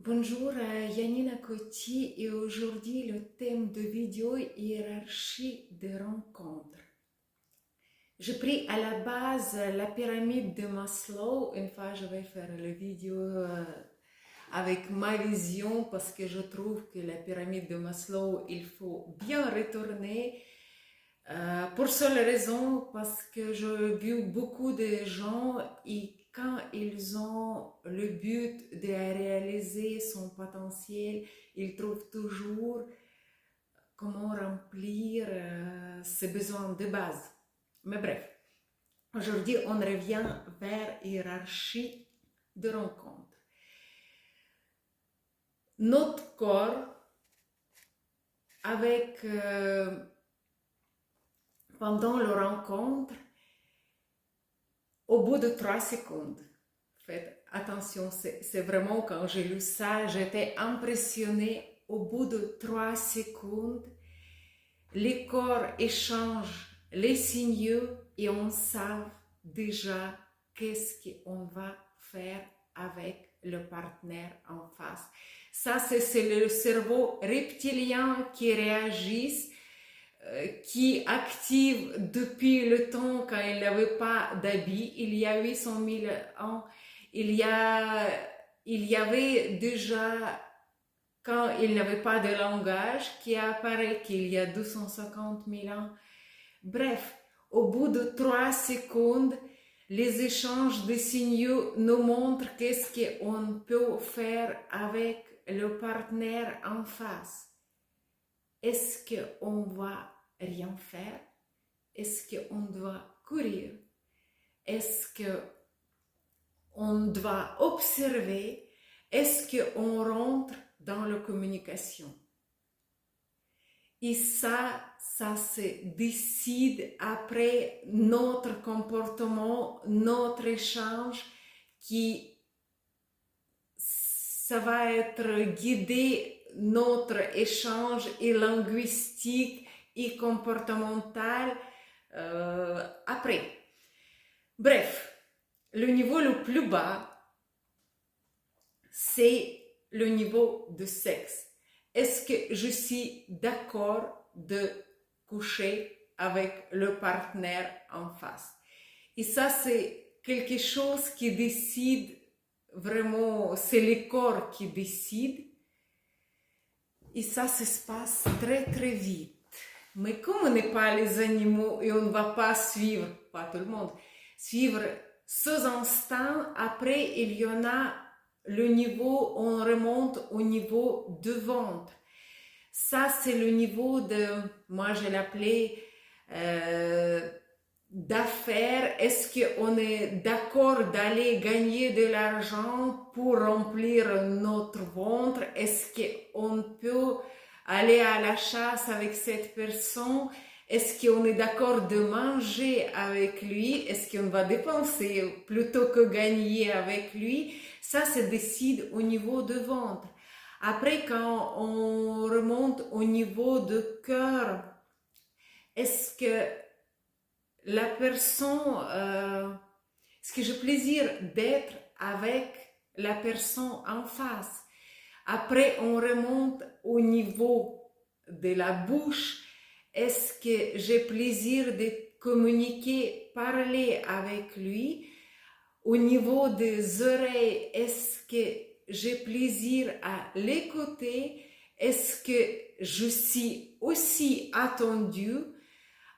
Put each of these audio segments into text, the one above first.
Bonjour, Yanina Coty et aujourd'hui le thème de vidéo est hiérarchie de rencontres. J'ai pris à la base la pyramide de Maslow. Une fois je vais faire la vidéo avec ma vision parce que je trouve que la pyramide de Maslow, il faut bien retourner. Pour seule raison, parce que j'ai vu beaucoup de gens et quand ils ont le but de réaliser son potentiel, ils trouvent toujours comment remplir ses besoins de base. Mais bref, aujourd'hui on revient vers hiérarchie de rencontre. Notre corps, avec pendant la rencontre, au bout de 3 secondes, faites attention, c'est vraiment quand j'ai lu ça, j'étais impressionnée. Au bout de 3 secondes, les corps échangent les signaux et on sait déjà qu'est-ce qu'on va faire avec le partenaire en face. Ça, c'est le cerveau reptilien qui réagit, qui active depuis le temps quand il n'avait pas d'habits, il y a 800 000 ans, il y avait déjà, quand il n'avait pas de langage, qui apparaît qu'il y a 250 000 ans. Bref, au bout de 3 secondes, les échanges de signaux nous montrent qu'est-ce qu'on peut faire avec le partenaire en face. Est-ce qu'on va rien faire? Est-ce qu'on doit courir? Est-ce qu'on doit observer? Est-ce qu'on rentre dans la communication? Et ça se décide après notre comportement, notre échange, ça va être guidé notre échange et linguistique et comportemental après. Bref, le niveau le plus bas, c'est le niveau de sexe. Est-ce que je suis d'accord de coucher avec le partenaire en face? Et ça, c'est quelque chose qui décide vraiment, c'est le corps qui décide. Et ça se passe très très vite. Mais comme on n'est pas les animaux et on ne va pas suivre, pas tout le monde, suivre ce instinct, après il y en a le niveau, on remonte au niveau de ventre. Ça c'est le niveau de, moi je l'appelais d'affaires. Est-ce qu'on est d'accord d'aller gagner de l'argent pour remplir notre ventre? Est-ce qu'on peut aller à la chasse avec cette personne? Est-ce qu'on est d'accord de manger avec lui? Est-ce qu'on va dépenser plutôt que gagner avec lui? Ça se décide au niveau de ventre. Après, quand on remonte au niveau de cœur, est-ce que la personne, est-ce que j'ai plaisir d'être avec la personne en face? Après, on remonte au niveau de la bouche. Est-ce que j'ai plaisir de communiquer, parler avec lui? Au niveau des oreilles, est-ce que j'ai plaisir à l'écouter? Est-ce que je suis aussi attendue?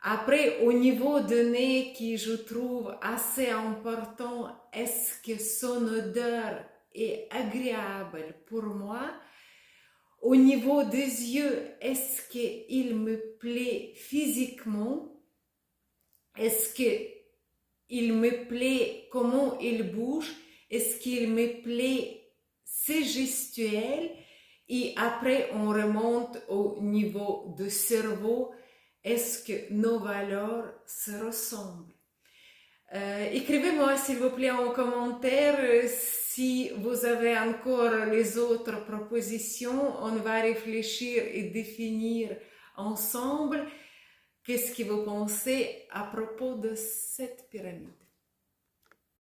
Après, au niveau de nez, qui je trouve assez important, est-ce que son odeur est agréable pour moi? Au niveau des yeux, est-ce qu'il me plaît physiquement? Est-ce qu'il me plaît comment il bouge? Est-ce qu'il me plaît ses gestuels? Et après, on remonte au niveau du cerveau. Est-ce que nos valeurs se ressemblent? Écrivez-moi s'il vous plaît en commentaire si vous avez encore les autres propositions. On va réfléchir et définir ensemble qu'est-ce que vous pensez à propos de cette pyramide.